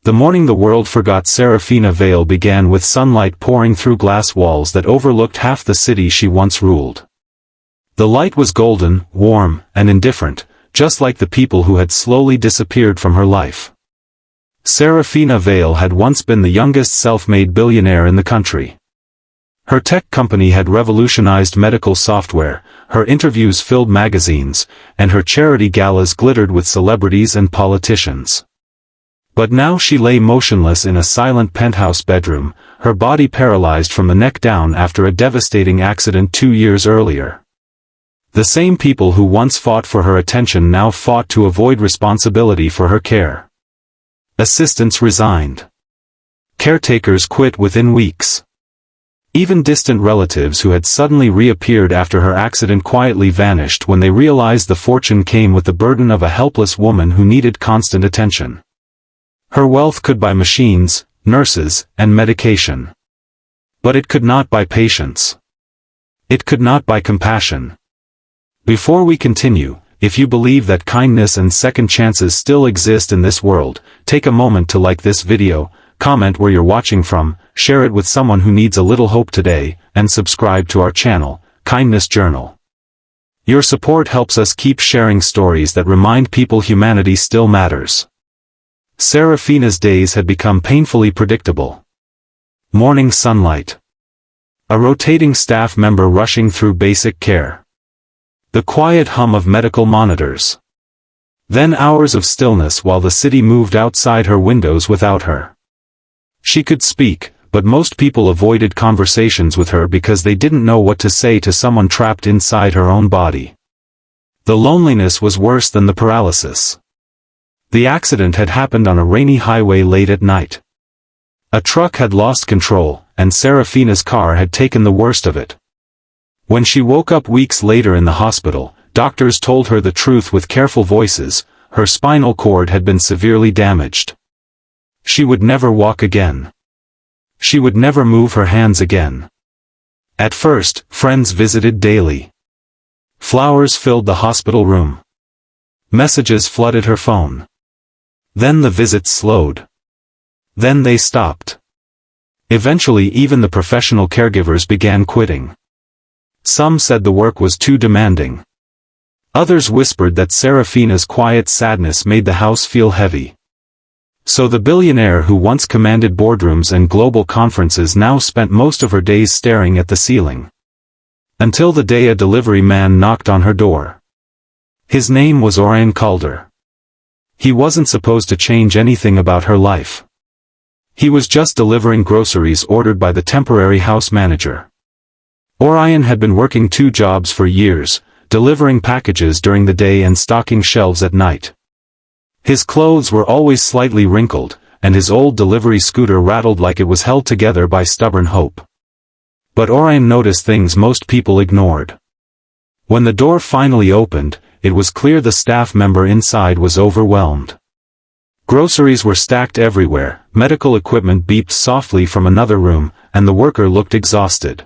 The morning the world forgot Seraphina Vale began with sunlight pouring through glass walls that overlooked half the city she once ruled. The light was golden, warm, and indifferent, just like the people who had slowly disappeared from her life. Seraphina Vale had once been the youngest self-made billionaire in the country. Her tech company had revolutionized medical software, her interviews filled magazines, and her charity galas glittered with celebrities and politicians. But now she lay motionless in a silent penthouse bedroom, her body paralyzed from the neck down after a devastating accident 2 years earlier. The same people who once fought for her attention now fought to avoid responsibility for her care. Assistants resigned. Caretakers quit within weeks. Even distant relatives who had suddenly reappeared after her accident quietly vanished when they realized the fortune came with the burden of a helpless woman who needed constant attention. Her wealth could buy machines, nurses, and medication. But it could not buy patience. It could not buy compassion. Before we continue, if you believe that kindness and second chances still exist in this world, take a moment to like this video, comment where you're watching from, share it with someone who needs a little hope today, and subscribe to our channel, Kindness Journal. Your support helps us keep sharing stories that remind people humanity still matters. Seraphina's days had become painfully predictable. Morning sunlight. A rotating staff member rushing through basic care. The quiet hum of medical monitors. Then hours of stillness while the city moved outside her windows without her. She could speak, but most people avoided conversations with her because they didn't know what to say to someone trapped inside her own body. The loneliness was worse than the paralysis. The accident had happened on a rainy highway late at night. A truck had lost control, and Seraphina's car had taken the worst of it. When she woke up weeks later in the hospital, doctors told her the truth with careful voices: her spinal cord had been severely damaged. She would never walk again. She would never move her hands again. At first, friends visited daily. Flowers filled the hospital room. Messages flooded her phone. Then the visits slowed. Then they stopped. Eventually even the professional caregivers began quitting. Some said the work was too demanding. Others whispered that Seraphina's quiet sadness made the house feel heavy. So the billionaire who once commanded boardrooms and global conferences now spent most of her days staring at the ceiling. Until the day a delivery man knocked on her door. His name was Orion Calder. He wasn't supposed to change anything about her life. He was just delivering groceries ordered by the temporary house manager. Orion had been working 2 jobs for years, delivering packages during the day and stocking shelves at night. His clothes were always slightly wrinkled, and his old delivery scooter rattled like it was held together by stubborn hope. But Orion noticed things most people ignored. When the door finally opened, it was clear the staff member inside was overwhelmed. Groceries were stacked everywhere, medical equipment beeped softly from another room, and the worker looked exhausted.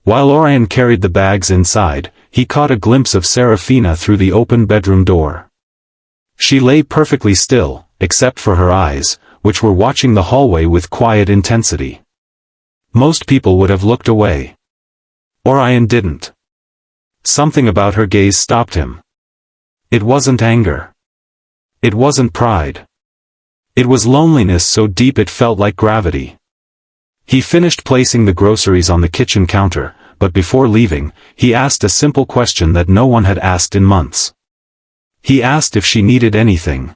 While Orion carried the bags inside, he caught a glimpse of Seraphina through the open bedroom door. She lay perfectly still, except for her eyes, which were watching the hallway with quiet intensity. Most people would have looked away. Orion didn't. Something about her gaze stopped him. It wasn't anger. It wasn't pride. It was loneliness so deep it felt like gravity. He finished placing the groceries on the kitchen counter, but before leaving, he asked a simple question that no one had asked in months. He asked if she needed anything.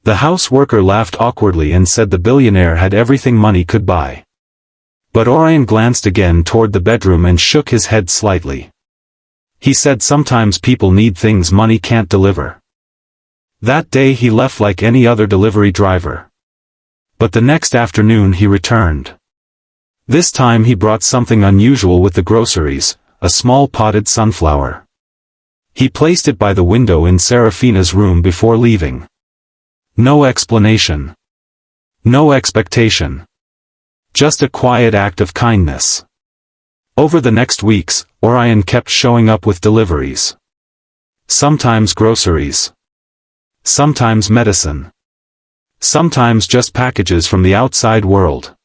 The house worker laughed awkwardly and said the billionaire had everything money could buy. But Orion glanced again toward the bedroom and shook his head slightly. He said sometimes people need things money can't deliver. That day he left like any other delivery driver. But the next afternoon he returned. This time he brought something unusual with the groceries, a small potted sunflower. He placed it by the window in Seraphina's room before leaving. No explanation. No expectation. Just a quiet act of kindness. Over the next weeks, Orion kept showing up with deliveries. Sometimes groceries. Sometimes medicine. Sometimes just packages from the outside world.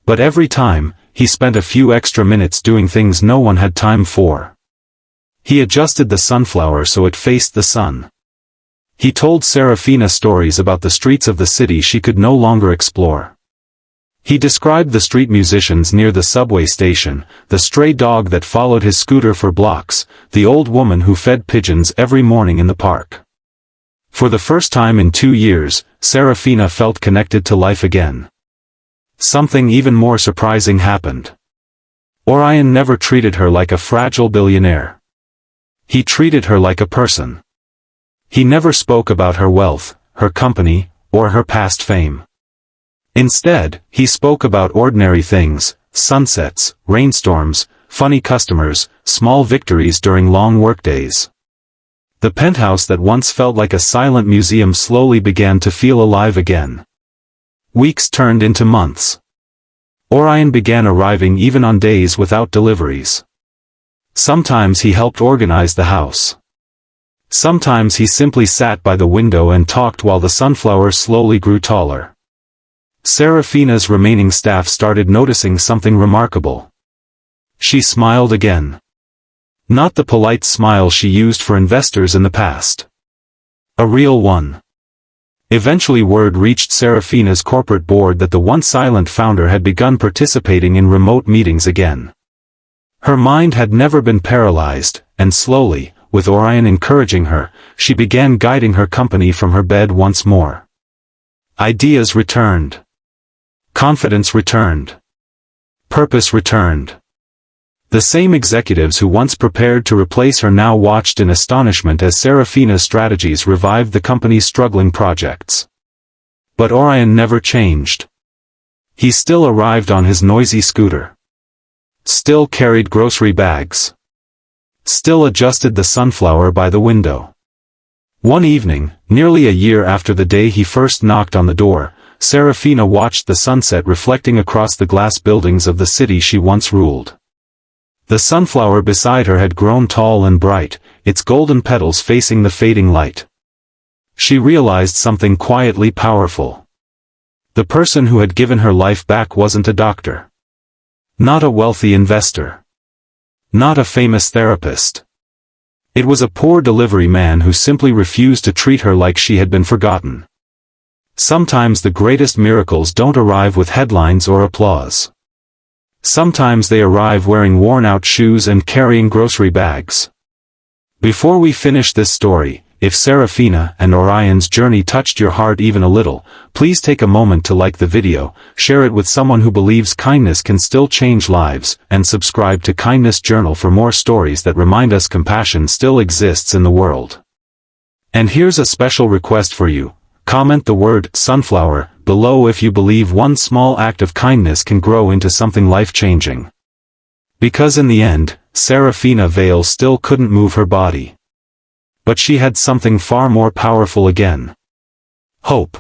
But every time, he spent a few extra minutes doing things no one had time for. He adjusted the sunflower so it faced the sun. He told Seraphina stories about the streets of the city she could no longer explore. He described the street musicians near the subway station, the stray dog that followed his scooter for blocks, the old woman who fed pigeons every morning in the park. For the first time in 2 years, Seraphina felt connected to life again. Something even more surprising happened. Orion never treated her like a fragile billionaire. He treated her like a person. He never spoke about her wealth, her company, or her past fame. Instead, he spoke about ordinary things, sunsets, rainstorms, funny customers, small victories during long workdays. The penthouse that once felt like a silent museum slowly began to feel alive again. Weeks turned into months. Orion began arriving even on days without deliveries. Sometimes he helped organize the house. Sometimes he simply sat by the window and talked while the sunflowers slowly grew taller. Seraphina's remaining staff started noticing something remarkable. She smiled again. Not the polite smile she used for investors in the past. A real one. Eventually word reached Seraphina's corporate board that the once silent founder had begun participating in remote meetings again. Her mind had never been paralyzed, and slowly, with Orion encouraging her, she began guiding her company from her bed once more. Ideas returned. Confidence returned. Purpose returned. The same executives who once prepared to replace her now watched in astonishment as Seraphina's strategies revived the company's struggling projects. But Orion never changed. He still arrived on his noisy scooter. Still carried grocery bags. Still adjusted the sunflower by the window. One evening, nearly a year after the day he first knocked on the door, Seraphina watched the sunset reflecting across the glass buildings of the city she once ruled. The sunflower beside her had grown tall and bright, its golden petals facing the fading light. She realized something quietly powerful. The person who had given her life back wasn't a doctor. Not a wealthy investor. Not a famous therapist. It was a poor delivery man who simply refused to treat her like she had been forgotten. Sometimes the greatest miracles don't arrive with headlines or applause. Sometimes they arrive wearing worn-out shoes and carrying grocery bags. Before we finish this story, if Seraphina and Orion's journey touched your heart even a little, please take a moment to like the video, share it with someone who believes kindness can still change lives, and subscribe to Kindness Journal for more stories that remind us compassion still exists in the world. And here's a special request for you. Comment the word sunflower below if you believe one small act of kindness can grow into something life-changing. Because in the end, Seraphina Vale still couldn't move her body. But she had something far more powerful again. Hope.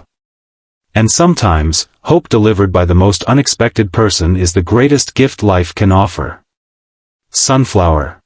And sometimes, hope delivered by the most unexpected person is the greatest gift life can offer. Sunflower.